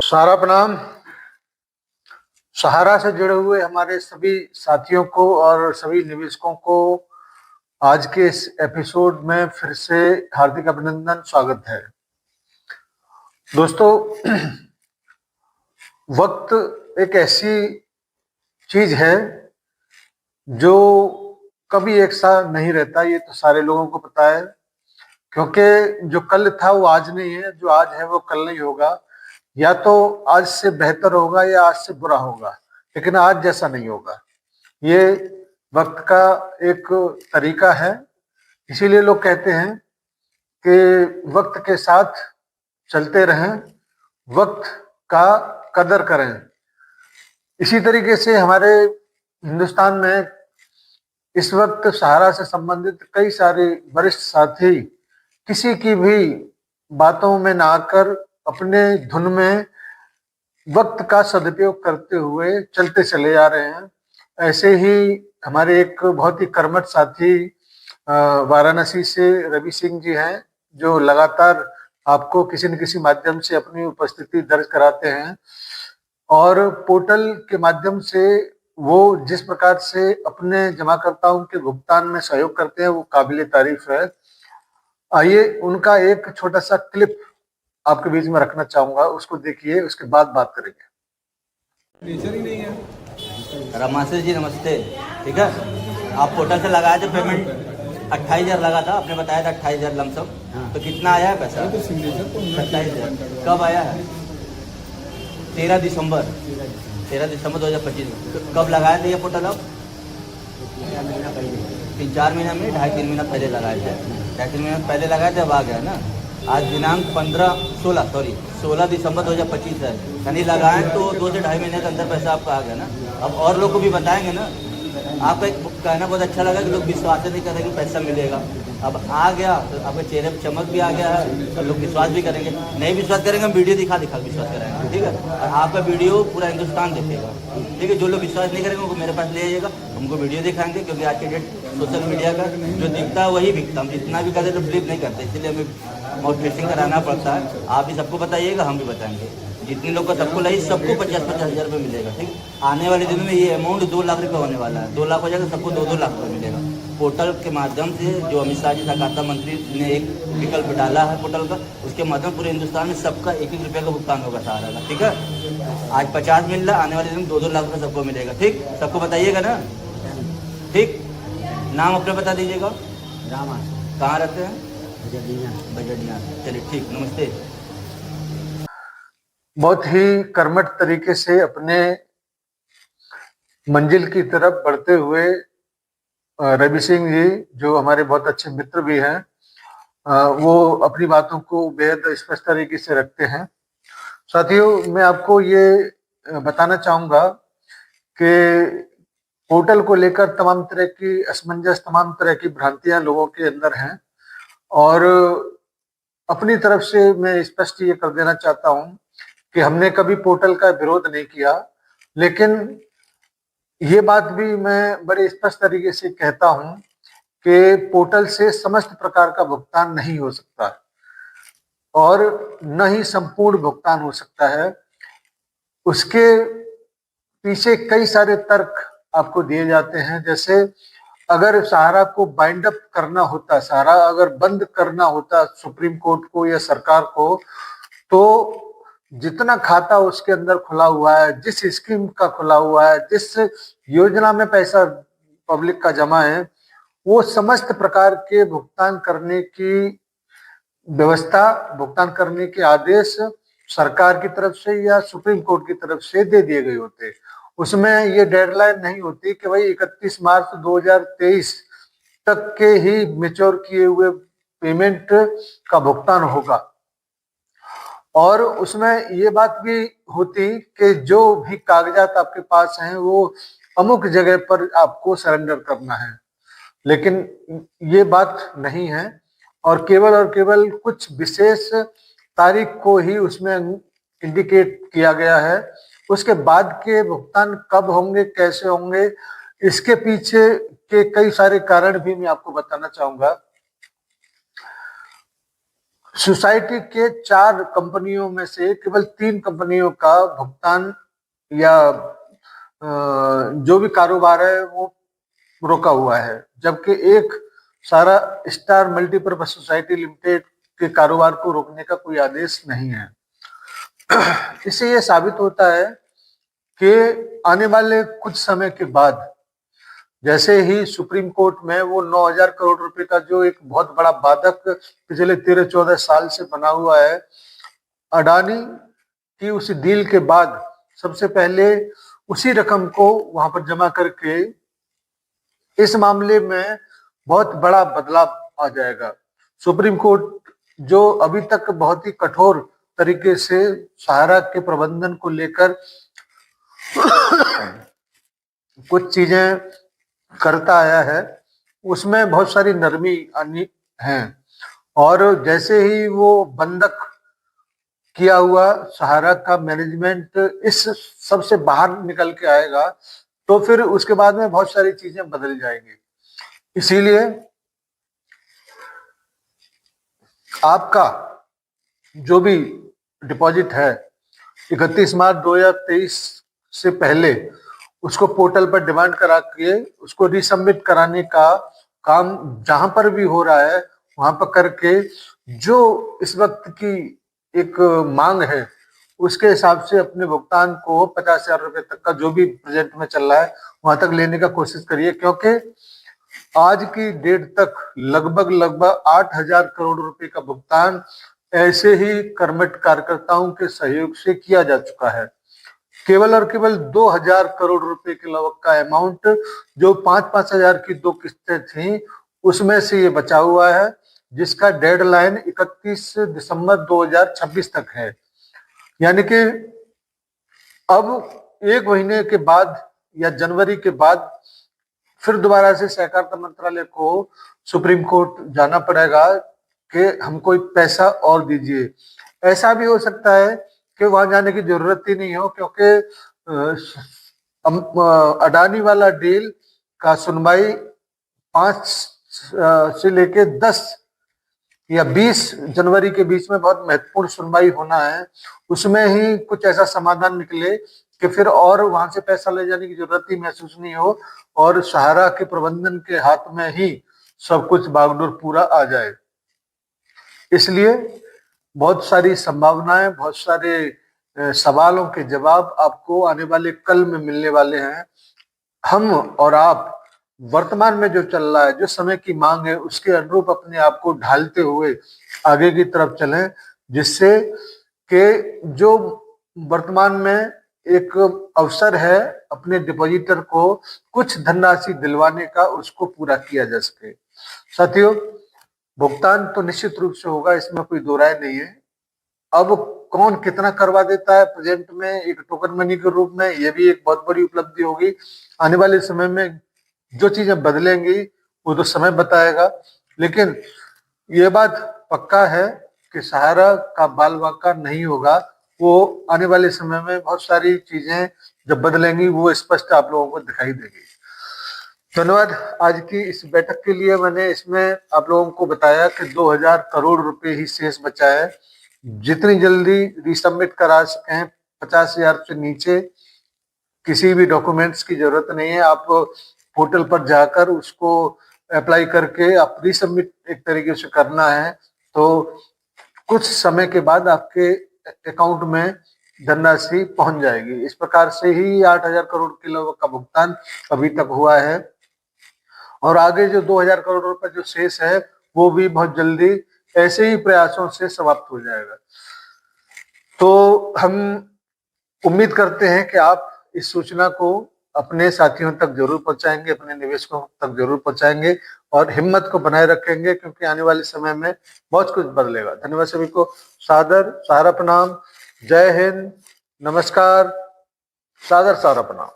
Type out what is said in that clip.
सारा प्रणाम। सहारा से जुड़े हुए हमारे सभी साथियों को और सभी निवेशकों को आज के इस एपिसोड में फिर से हार्दिक अभिनंदन, स्वागत है। दोस्तों, वक्त एक ऐसी चीज है जो कभी एक सा नहीं रहता, ये तो सारे लोगों को पता है। क्योंकि जो कल था वो आज नहीं है, जो आज है वो कल नहीं होगा। या तो आज से बेहतर होगा या आज से बुरा होगा, लेकिन आज जैसा नहीं होगा। ये वक्त का एक तरीका है। इसीलिए लोग कहते हैं कि वक्त के साथ चलते रहें, वक्त का कदर करें। इसी तरीके से हमारे हिंदुस्तान में इस वक्त सहारा से संबंधित कई सारे वरिष्ठ साथी किसी की भी बातों में ना आकर अपने धुन में वक्त का सदुपयोग करते हुए चलते चले जा रहे हैं। ऐसे ही हमारे एक बहुत ही कर्मठ साथी वाराणसी से रवि सिंह जी हैं, जो लगातार आपको किसी न किसी माध्यम से अपनी उपस्थिति दर्ज कराते हैं और पोर्टल के माध्यम से वो जिस प्रकार से अपने जमाकर्ताओं के भुगतान में सहयोग करते हैं वो काबिले तारीफ है। आइए उनका एक छोटा सा क्लिप आपके बीच में रखना चाहूंगा, उसको देखिए, उसके बाद बात करेंगे। नेचर ही नहीं है। रमाशेष जी नमस्ते। ठीक है, आप पोर्टल से लगाए थे पेमेंट 28,000 लगा था, आपने बताया था 28,000 लमसम। तो कितना आया है पैसा? तो सिग्नेचर तो 27,000। कब आया है? 13 दिसंबर 2025। तो कब लगाए थे ये पोर्टल आप? 3-4 महीना में, 2.5-3 महीना पहले लगाए थे। 2.5-3 महीना पहले लगाए थे, अब आ गया ना। आज दिनांक 16 दिसंबर 2025 है, यानी लगाएं तो 2 से 2.5 महीने के अंदर पैसा आपका आ गया ना। अब और लोग को भी बताएंगे ना। आपका एक कहना बहुत अच्छा लगा कि लोग विश्वास नहीं कर रहे कि पैसा मिलेगा। अब आ गया तो आपके चेहरे पर चमक भी आ गया है, तो लोग विश्वास भी करेंगे। नहीं विश्वास करेंगे, हम वीडियो दिखा विश्वास कराएंगे। ठीक है, और आपका वीडियो पूरा हिंदुस्तान देखेगा। ठीक है, जो लोग विश्वास नहीं करेंगे उनको मेरे पास ले आइएगा, हमको वीडियो दिखाएंगे। क्योंकि आज के डेट सोशल मीडिया का जो दिखता है वही बिकता। हम जितना भी करते तो बिलीव नहीं करते, इसलिए हमें माउथफेसिंग कराना पड़ता है। आप भी सबको बताइएगा, हम भी बताएंगे। जितने लोग का सबको लगी, सबको 50-50 हज़ार रुपये मिलेगा। ठीक, आने वाले दिनों में ये अमाउंट 2 लाख रुपये होने वाला है। 2 लाख हो जाएगा, सबको 2-2 लाख रुपये मिलेगा पोर्टल के माध्यम से। जो अमित शाह जी सहकारिता मंत्री ने एक विकल्प डाला है पोर्टल का, उसके माध्यम पूरे हिंदुस्तान में सबका 1-1 रुपये का भुगतान होगा सहारा का। ठीक है, आज 50 मिल रहा, आने वाले दिन में 2-2 लाख रुपये सबको मिलेगा। ठीक, सबको बताइएगा ना। ठीक, नाम अपना बता दीजिएगा। रामा। कहाँ रहते हैं? बजड़िया। चलिए ठीक, नमस्ते। बहुत ही कर्मठ तरीके से अपने मंजिल की तरफ बढ़ते हुए रवि सिंह जी, जो हमारे बहुत अच्छे मित्र भी हैं, वो अपनी बातों को बेहद स्पष्ट तरीके से रखते हैं। साथियों, मैं आपको ये बताना चाहूंगा कि पोर्टल को लेकर तमाम तरह की असमंजस, तमाम तरह की भ्रांतियां लोगों के अंदर हैं। और अपनी तरफ से मैं स्पष्ट ये कर देना चाहता हूं कि हमने कभी पोर्टल का विरोध नहीं किया, लेकिन ये बात भी मैं बड़े स्पष्ट तरीके से कहता हूं कि पोर्टल से समस्त प्रकार का भुगतान नहीं हो सकता और न ही संपूर्ण भुगतान हो सकता है। उसके पीछे कई सारे तर्क आपको दिए जाते हैं। जैसे अगर सहारा को बाइंड अप करना होता, सहारा अगर बंद करना होता सुप्रीम कोर्ट को या सरकार को, तो जितना खाता उसके अंदर खुला हुआ है, जिस स्कीम का खुला हुआ है, जिस योजना में पैसा पब्लिक का जमा है, वो समस्त प्रकार के भुगतान करने की व्यवस्था, भुगतान करने के आदेश सरकार की तरफ से या सुप्रीम कोर्ट की तरफ से दे दिए गए होते। उसमें ये डेडलाइन नहीं होती कि भाई 31 मार्च 2023 तक के ही मैच्योर किए हुए पेमेंट का भुगतान होगा। और उसमें ये बात भी होती कि जो भी कागजात आपके पास हैं वो अमुक जगह पर आपको सरेंडर करना है, लेकिन ये बात नहीं है। और केवल कुछ विशेष तारीख को ही उसमें इंडिकेट किया गया है। उसके बाद के भुगतान कब होंगे, कैसे होंगे, इसके पीछे के कई सारे कारण भी मैं आपको बताना चाहूंगा। सोसाइटी के 4 कंपनियों में से केवल 3 कंपनियों का भुगतान या जो भी कारोबार है वो रोका हुआ है, जबकि एक सारा स्टार मल्टीपर्पज सोसाइटी लिमिटेड के कारोबार को रोकने का कोई आदेश नहीं है। इससे ये साबित होता है कि आने वाले कुछ समय के बाद जैसे ही सुप्रीम कोर्ट में वो 9,000 करोड़ रुपए का जो एक बहुत बड़ा बाधक पिछले 13-14 साल से बना हुआ है, अडानी की उस डील के बाद सबसे पहले उसी रकम को वहां पर जमा करके इस मामले में बहुत बड़ा बदलाव आ जाएगा। सुप्रीम कोर्ट जो अभी तक बहुत ही कठोर तरीके से सहारा के प्रबंधन को लेकर कुछ चीजें करता आया है, उसमें बहुत सारी नरमी आनी है, और जैसे ही वो बंधक किया हुआ सहारा का मैनेजमेंट इस सब से बाहर निकल के आएगा तो फिर उसके बाद में बहुत सारी चीजें बदल जाएंगी। इसीलिए आपका जो भी डिपॉजिट है 31 मार्च 2023 से पहले उसको पोर्टल पर डिमांड करा के उसको रिसबमिट कराने का काम जहां पर भी हो रहा है वहां पर करके जो इस वक्त की एक मांग है उसके हिसाब से अपने भुगतान को 50,000 रुपए तक का जो भी प्रेजेंट में चल रहा है वहां तक लेने का कोशिश करिए, क्योंकि आज की डेट तक लगभग 8,000 करोड़ रुपए का भुगतान ऐसे ही कर्मठ कार्यकर्ताओं के सहयोग से किया जा चुका है। केवल और केवल 2,000 करोड़ रुपए के लगभग का अमाउंट जो 5-5 हजार की 2 किस्तें थी उसमें से ये बचा हुआ है, जिसका डेडलाइन 31 दिसंबर 2026 तक है। यानी कि अब 1 महीने के बाद या जनवरी के बाद फिर दोबारा से सहकारिता मंत्रालय को सुप्रीम कोर्ट जाना पड़ेगा कि हमको पैसा और दीजिए। ऐसा भी हो सकता है कि वहां जाने की जरूरत ही नहीं हो, क्योंकि अडानी वाला डील का सुनवाई 5 से लेके 10 या 20 जनवरी के बीच में बहुत महत्वपूर्ण सुनवाई होना है। उसमें ही कुछ ऐसा समाधान निकले कि फिर और वहां से पैसा ले जाने की जरूरत ही महसूस नहीं हो और सहारा के प्रबंधन के हाथ में ही सब कुछ बागडोर पूरा आ जाए। इसलिए बहुत सारी संभावनाएं, बहुत सारे सवालों के जवाब आपको आने वाले कल में मिलने वाले हैं। हम और आप वर्तमान में जो चल रहा है, जो समय की मांग है, उसके अनुरूप अपने आप को ढालते हुए आगे की तरफ चलें, जिससे कि जो वर्तमान में एक अवसर है अपने डिपॉजिटर को कुछ धनराशि दिलवाने का, उसको पूरा किया जा सके। साथियों, भुगतान तो निश्चित रूप से होगा, इसमें कोई दो राय नहीं है। अब कौन कितना करवा देता है प्रेजेंट में एक टोकन मनी के रूप में, यह भी एक बहुत बड़ी उपलब्धि होगी। आने वाले समय में जो चीजें बदलेंगी वो तो समय बताएगा, लेकिन ये बात पक्का है कि सहारा का बाल बांका नहीं होगा। वो आने वाले समय में बहुत सारी चीजें जब बदलेंगी वो स्पष्ट आप लोगों को दिखाई देगी। धन्यवाद। आज की इस बैठक के लिए मैंने इसमें आप लोगों को बताया कि 2,000 करोड़ रुपए ही शेष बचा है। जितनी जल्दी रिसबमिट करा सकें, 50,000 से नीचे किसी भी डॉक्यूमेंट्स की जरूरत नहीं है। आप पोर्टल पर जाकर उसको अप्लाई करके आप रिसबमिट एक तरीके से करना है, तो कुछ समय के बाद आपके अकाउंट में धनराशि पहुंच जाएगी। इस प्रकार से ही 8,000 करोड़ के लगभग का भुगतान अभी तक हुआ है, और आगे जो 2,000 करोड़ रुपए जो शेष है वो भी बहुत जल्दी ऐसे ही प्रयासों से समाप्त हो जाएगा। तो हम उम्मीद करते हैं कि आप इस सूचना को अपने साथियों तक जरूर पहुंचाएंगे, अपने निवेशकों तक जरूर पहुंचाएंगे और हिम्मत को बनाए रखेंगे, क्योंकि आने वाले समय में बहुत कुछ बदलेगा। धन्यवाद सभी को। सादर सहारा प्रणाम। जय हिंद। नमस्कार। सादर सहारा प्रणाम।